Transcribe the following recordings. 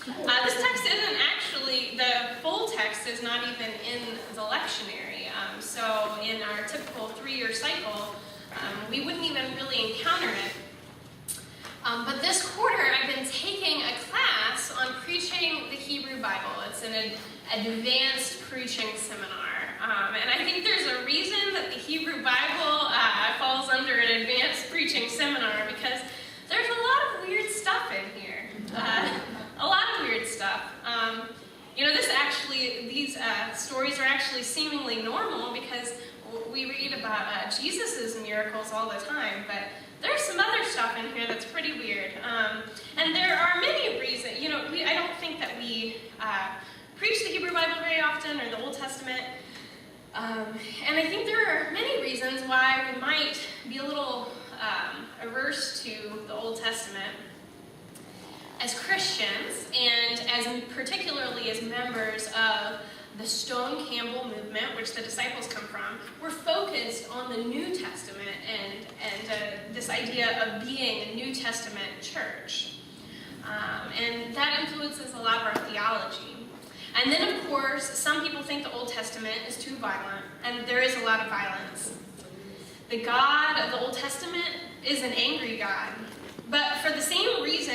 This text isn't actually, the full text is not even in the lectionary. So in our typical 3-year cycle, we wouldn't even really encounter it. But this quarter, I've been taking a class on preaching the Hebrew Bible. It's an advanced preaching seminar. And I think there's a reason that the Hebrew Bible falls under an advanced preaching seminar, because there's a lot of weird stuff in here. A lot of weird stuff. These stories are actually seemingly normal because we read about Jesus' miracles all the time, but there's some other stuff in here that's pretty weird. And there are many reasons. I don't think that we preach the Hebrew Bible very often, or the Old Testament. And I think there are many reasons why we might be a little averse to the Old Testament. As Christians, and particularly as members of the Stone Campbell movement, which the disciples come from, we're focused on the New Testament and this idea of being a New Testament church. And that influences a lot of our theology. And then, of course, some people think the Old Testament is too violent, and there is a lot of violence. The God of the Old Testament is an angry God. But for the same reason,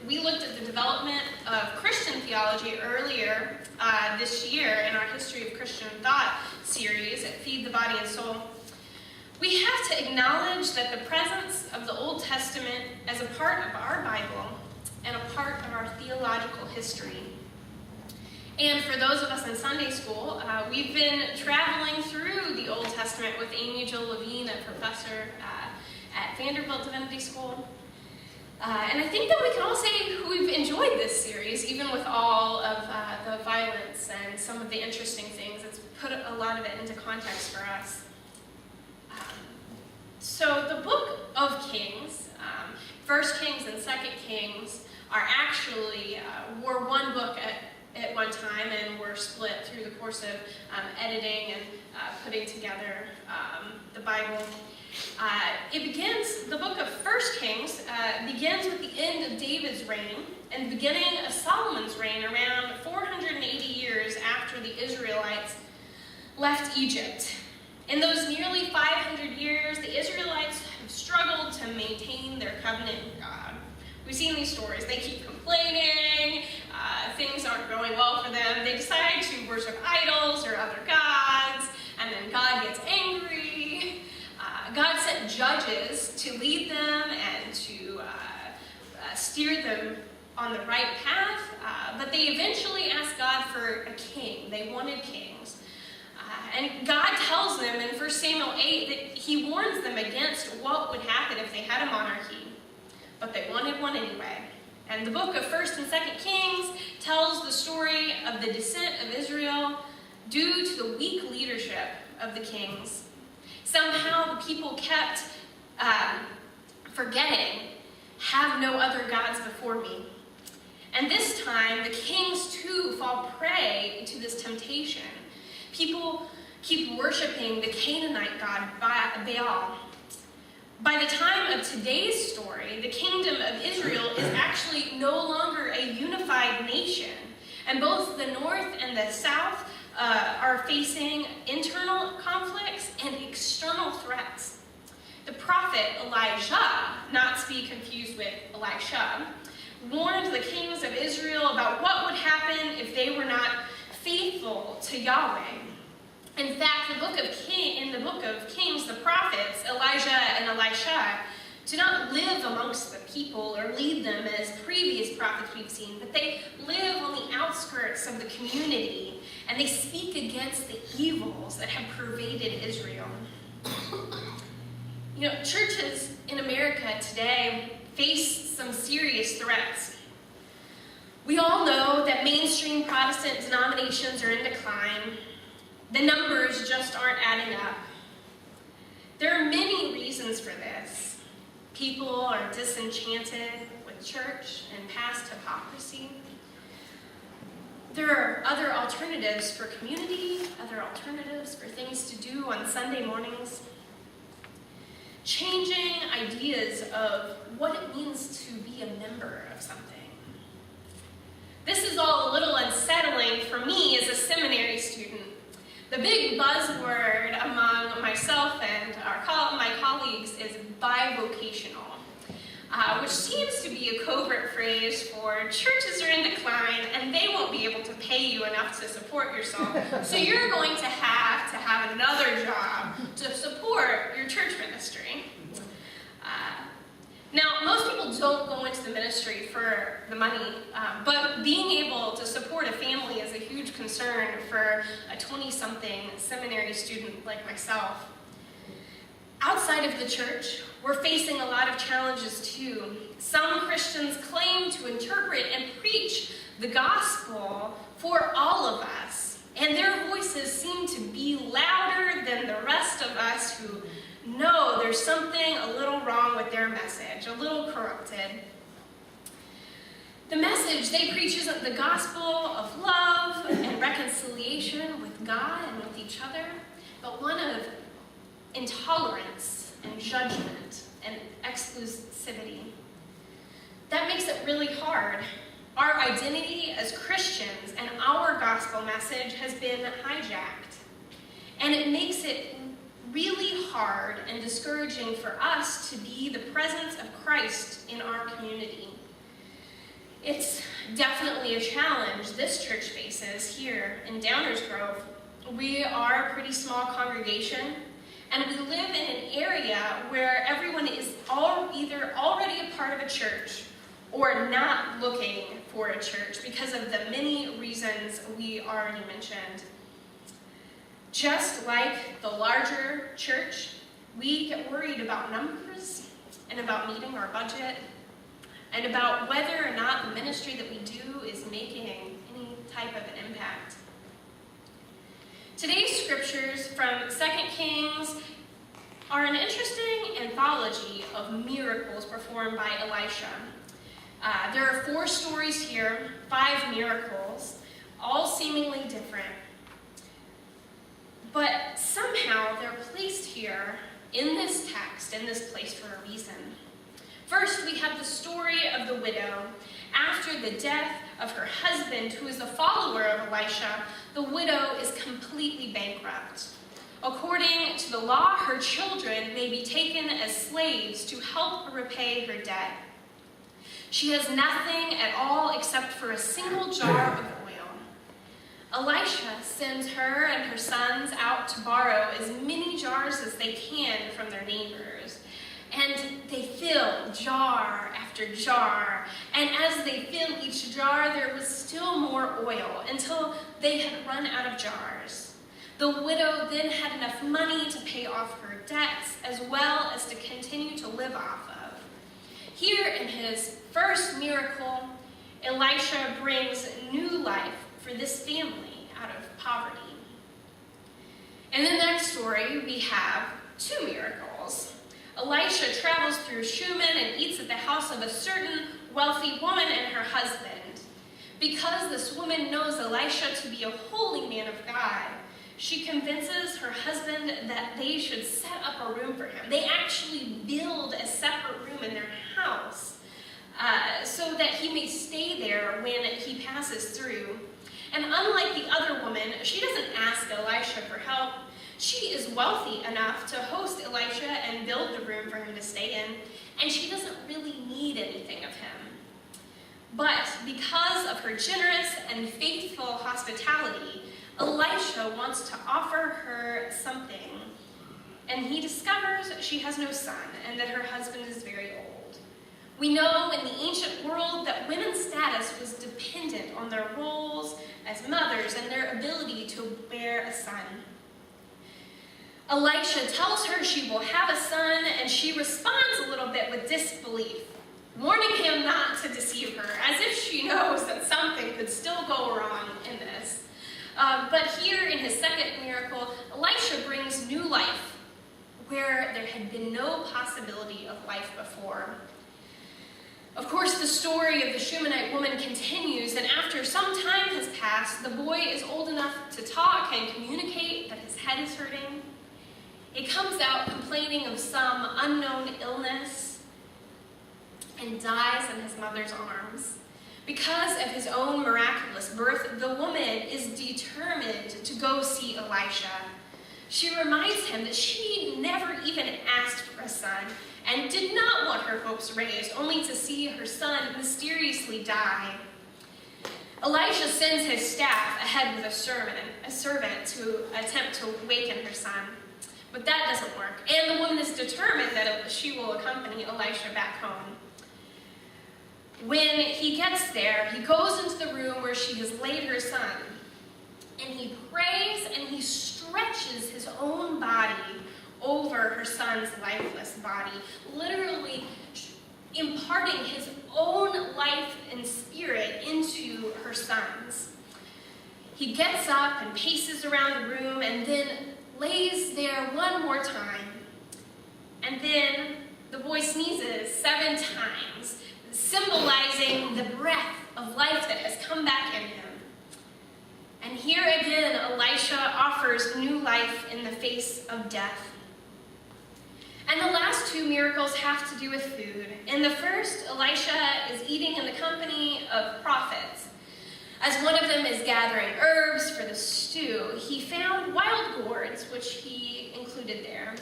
we looked at the development of Christian theology earlier this year in our History of Christian Thought series at Feed the Body and Soul. We have to acknowledge that the presence of the Old Testament as a part of our Bible and a part of our theological history. And for those of us in Sunday school, we've been traveling through the Old Testament with Amy Jo Levine, a professor at Vanderbilt Divinity School. And I think that we can all say we've enjoyed this series, even with all of the violence and some of the interesting things. It's put a lot of it into context for us. So the book of Kings, 1 Kings and 2 Kings, are actually, were one book at one time, and were split through the course of editing and putting together the Bible. The book of 1 Kings begins with the end of David's reign and the beginning of Solomon's reign around 480 years after the Israelites left Egypt. In those nearly 500 years, the Israelites have struggled to maintain their covenant with God. We've seen these stories. They keep complaining, things aren't going well for them. They decide to worship idols or other gods, and then God gets angry. God sent judges to lead them and to steer them on the right path, but they eventually asked God for a king. They wanted kings. And God tells them in 1 Samuel 8 that he warns them against what would happen if they had a monarchy, but they wanted one anyway. And the book of 1 and 2 Kings tells the story of the descent of Israel due to the weak leadership of the kings. Somehow the people kept forgetting, have no other gods before me. And this time, the kings too fall prey to this temptation. People keep worshiping the Canaanite god Baal. By the time of today's story, the kingdom of Israel is actually no longer a unified nation. And both the north and the south are facing internal conflicts and external threats. The prophet Elijah, not to be confused with Elisha, warned the kings of Israel about what would happen if they were not faithful to Yahweh. In fact, in the book of Kings, the prophets, Elijah and Elisha, do not live amongst the people or lead them as previous prophets we've seen, but they live on the outskirts of the community, and they speak against the evils that have pervaded Israel. Churches in America today face some serious threats. We all know that mainstream Protestant denominations are in decline. The numbers just aren't adding up. There are many reasons for this. People are disenchanted with church and past hypocrisy. There are other alternatives for community, other alternatives for things to do on Sunday mornings. Changing ideas of what it means to be a member of something. This big buzzword among myself and my colleagues is bivocational, which seems to be a covert phrase for churches are in decline and they won't be able to pay you enough to support yourself, so you're going to have another job to support your church ministry. Now, most people don't go into the ministry for the money, but being able to support a family is a huge concern for a 20-something seminary student like myself. Outside of the church, we're facing a lot of challenges too. Some Christians claim to interpret and preach the gospel for all of us, and their voices seem to be louder than the rest of us who know there's something a little wrong with their message, a little corrupted. The message they preach isn't the gospel of love and reconciliation with God and with each other, but one of intolerance and judgment and exclusivity. That makes it really hard. Our identity as Christians and our gospel message has been hijacked, and it makes it really hard and discouraging for us to be the presence of Christ in our community. It's definitely a challenge this church faces here in Downers Grove. We are a pretty small congregation, and we live in an area where everyone is either already a part of a church or not looking for a church because of the many reasons we already mentioned. Just like the larger church, we get worried about numbers and about meeting our budget and about whether or not the ministry that we do is making any type of an impact. Today's scriptures from 2 Kings are an interesting anthology of miracles performed by Elisha. There are 4 stories here, 5 miracles, all seemingly different. But somehow they're placed here in this text, in this place for a reason. First, we have the story of the widow. After the death of her husband, who is a follower of Elisha, the widow is completely bankrupt. According to the law, her children may be taken as slaves to help repay her debt. She has nothing at all except for a single jar of oil. Elisha sends her and her sons out to borrow as many jars as they can from their neighbors. And they fill jar after jar. And as they fill each jar, there was still more oil until they had run out of jars. The widow then had enough money to pay off her debts as well as to continue to live off of. Here in his first miracle, Elisha brings new life for this family out of poverty. In the next story, we have 2 miracles. Elisha travels through Shunem and eats at the house of a certain wealthy woman and her husband. Because this woman knows Elisha to be a holy man of God, she convinces her husband that they should set up a room for him. They actually build a separate room in their house so that he may stay there when he passes through. And unlike the other woman, she doesn't ask Elisha for help. She is wealthy enough to host Elisha and build the room for him to stay in, and she doesn't really need anything of him. But because of her generous and faithful hospitality, Elisha wants to offer her something, and he discovers she has no son and that her husband is very old. We know in the ancient world that women's status was dependent on their roles as mothers and their ability to bear a son. Elisha tells her she will have a son, and she responds a little bit with disbelief, warning him not to deceive her, as if she knows that something could still go wrong in this. But here in his second miracle, Elisha brings new life where there had been no possibility of life before. Of course, the story of the Shunammite woman continues, and after some time has passed, the boy is old enough to talk and communicate, but his head is hurting. He comes out complaining of some unknown illness and dies in his mother's arms. Because of his own miraculous birth, the woman is determined to go see Elisha. She reminds him that she never even asked for a son and did not want her hopes raised, only to see her son mysteriously die. Elisha sends his staff ahead with a servant to attempt to waken her son. But that doesn't work, and the woman is determined that she will accompany Elisha back home. When he gets there, he goes into the room where she has laid her son, and he prays and he stretches his own body over her son's lifeless body, literally imparting his own life and spirit into her son's. He gets up and paces around the room and then lays there one more time. And then the boy sneezes 7 times, symbolizing the breath of life that has come back in him. And here again, Elisha offers new life in the face of death. And the last 2 miracles have to do with food. In the first, Elisha is eating in the company of prophets. As one of them is gathering herbs for the stew, he found wild gourds, which he included there.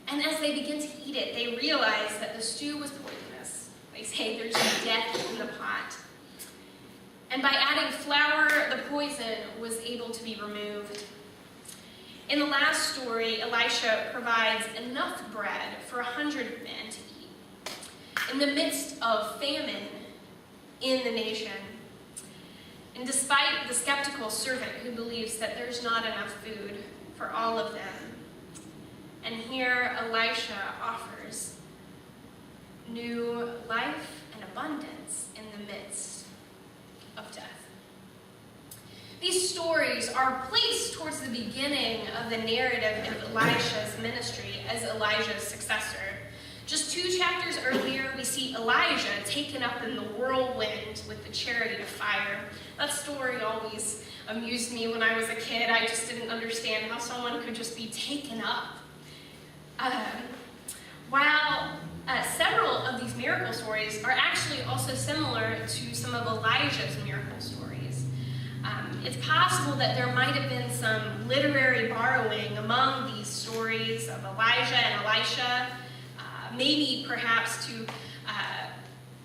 And as they begin to eat it, they realize that the stew was poisonous. They say there's death in the pot. And by adding flour, the poison was able to be removed. In the last story, Elisha provides enough bread for 100 men to eat in the midst of famine in the nation. And despite the skeptical servant who believes that there's not enough food for all of them, and here Elisha offers new life and abundance in the midst of death. These stories are placed towards the beginning of the narrative of Elisha's ministry as Elijah's successor. Just 2 chapters earlier, we see Elijah taken up in the whirlwind with the chariot of fire. That story always amused me when I was a kid. I just didn't understand how someone could just be taken up. While several of these miracle stories are actually also similar to some of Elijah's miracle stories. It's possible that there might have been some literary borrowing among these stories of Elijah and Elisha, maybe perhaps to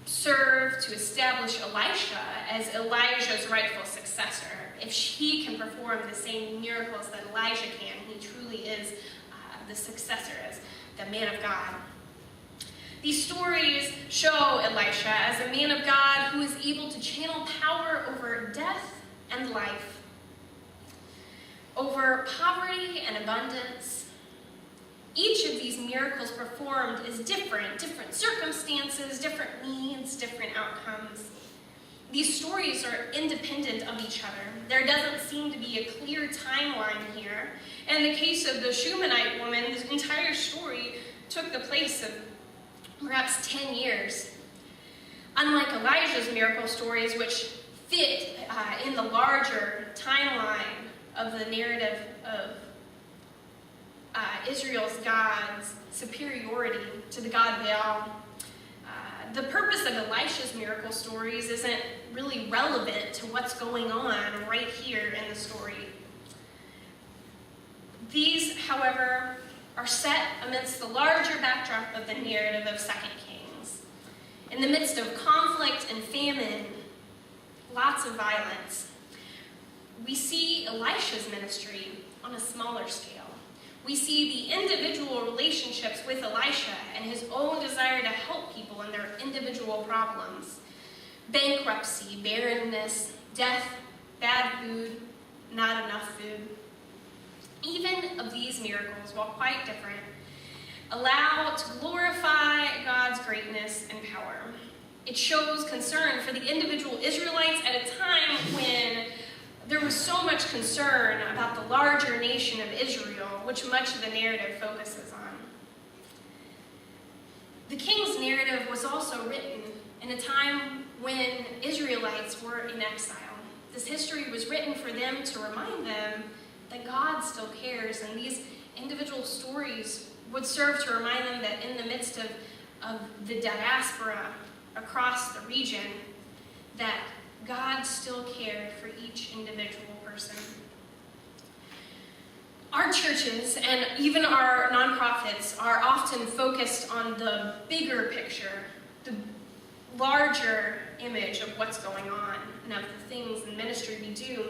serve to establish Elisha as Elijah's rightful successor. If he can perform the same miracles that Elijah can, he truly is the successor as the man of God. These stories show Elisha as a man of God who is able to channel power over death and life, over poverty and abundance. Each of these miracles performed is different circumstances, different needs, different outcomes. These stories are independent of each other. There doesn't seem to be a clear timeline here. In the case of the Shunammite woman, this entire story took the place of perhaps 10 years. Unlike Elijah's miracle stories, which fit in the larger timeline of the narrative of Israel's God's superiority to the god Baal. The purpose of Elisha's miracle stories isn't really relevant to what's going on right here in the story. These, however, are set amidst the larger backdrop of the narrative of 2 Kings. In the midst of conflict and famine, lots of violence, we see Elisha's ministry on a smaller scale. We see the individual relationships with Elisha and his own desire to help people in their individual problems. Bankruptcy, barrenness, death, bad food, not enough food. Even of these miracles, while quite different, allow to glorify God's greatness and power. It shows concern for the individual Israelites at a time when there was so much concern about the larger nation of Israel, which much of the narrative focuses on. The king's narrative was also written in a time when Israelites were in exile. This history was written for them to remind them that God still cares, and these individual stories would serve to remind them that in the midst of the diaspora across the region, that God still cared for each person. Our churches and even our nonprofits are often focused on the bigger picture, the larger image of what's going on and of the things in ministry we do.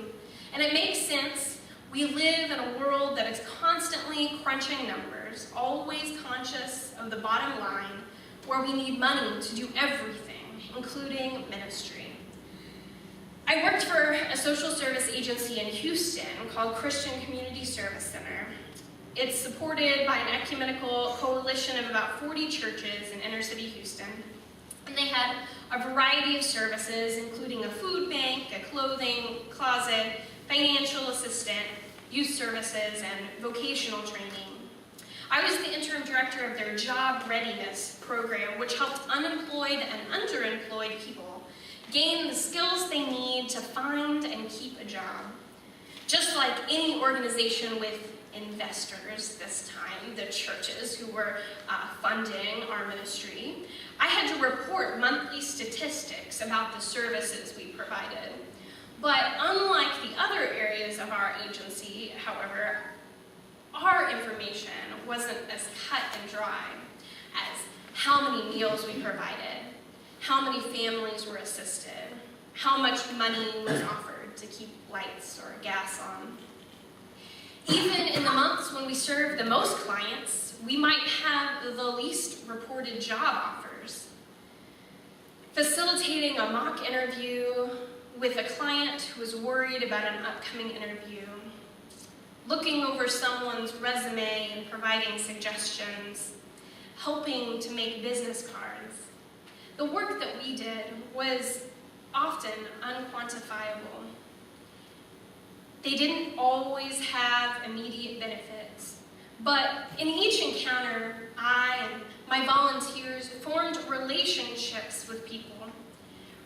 And it makes sense. We live in a world that is constantly crunching numbers, always conscious of the bottom line, where we need money to do everything, including ministry. I worked for a social service agency in Houston called Christian Community Service Center. It's supported by an ecumenical coalition of about 40 churches in inner city Houston. And they had a variety of services, including a food bank, a clothing closet, financial assistant, youth services, and vocational training. I was the interim director of their job readiness program, which helped unemployed and underemployed people gain the skills they need to find and keep a job. Just like any organization with investors this time, the churches who were funding our ministry, I had to report monthly statistics about the services we provided. But unlike the other areas of our agency, however, our information wasn't as cut and dry as how many meals we provided, how many families were assisted, how much money was offered to keep lights or gas on. Even in the months when we served the most clients, we might have the least reported job offers. Facilitating a mock interview with a client who was worried about an upcoming interview, looking over someone's resume and providing suggestions, helping to make business cards. The work that we did was often unquantifiable. They didn't always have immediate benefits, but in each encounter, I and my volunteers formed relationships with people.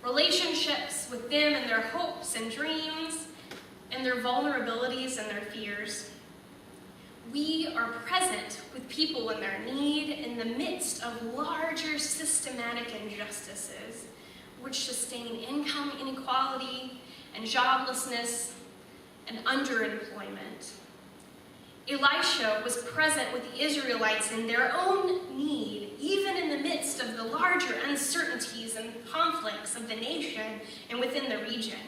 Relationships with them and their hopes and dreams, and their vulnerabilities and their fears. We are present with people in their need in the midst of larger systematic injustices, which sustain income inequality and joblessness and underemployment. Elisha was present with the Israelites in their own need, even in the midst of the larger uncertainties and conflicts of the nation and within the region.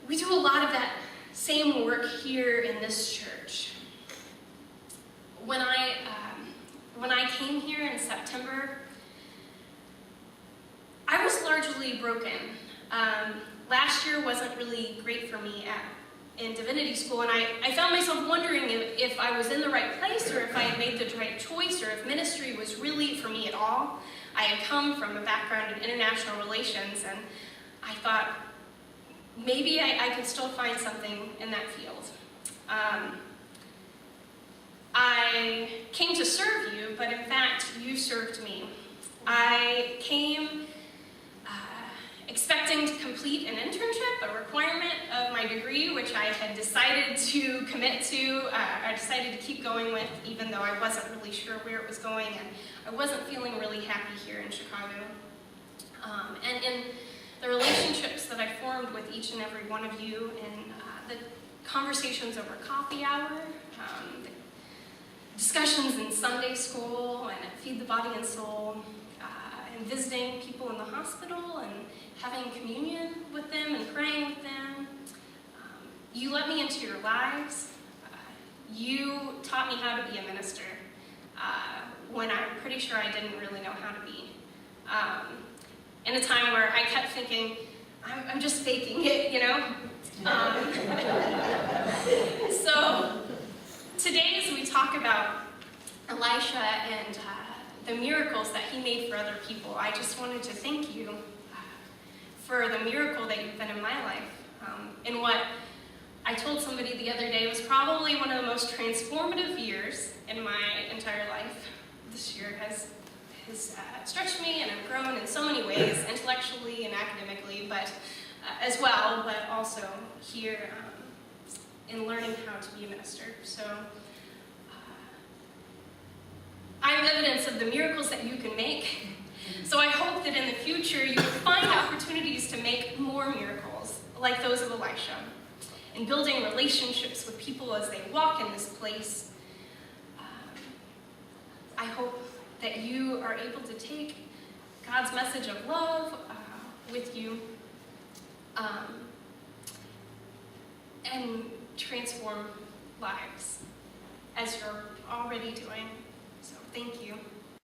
We do a lot of that same work here in this church. When I came here in September, I was largely broken. Last year wasn't really great for me in divinity school, and I found myself wondering if I was in the right place or if I had made the right choice or if ministry was really for me at all. I had come from a background in international relations, and I thought maybe I could still find something in that field. I came to serve you, but in fact, you served me. I came expecting to complete an internship, a requirement of my degree, which I had decided to commit to. I decided to keep going with, even though I wasn't really sure where it was going, and I wasn't feeling really happy here in Chicago. And in the relationships that I formed with each and every one of you in the conversations over coffee hour, the discussions in Sunday school and at Feed the Body and Soul, and visiting people in the hospital and having communion with them and praying with them. You let me into your lives. You taught me how to be a minister when I'm pretty sure I didn't really know how to be. In a time where I kept thinking, I'm just faking it, you know? So today as we talk about Elisha and the miracles that he made for other people, I just wanted to thank you for the miracle that you've been in my life. In what I told somebody the other day was probably one of the most transformative years in my entire life. This year has stretched me, and I've grown in so many ways, intellectually and academically, but as well, but also here in learning how to be a minister. So I'm evidence of the miracles that you can make. So I hope that in the future you will find opportunities to make more miracles like those of Elisha, and building relationships with people as they walk in this place. I hope that you are able to take God's message of love with you and transform lives as you're already doing. So thank you.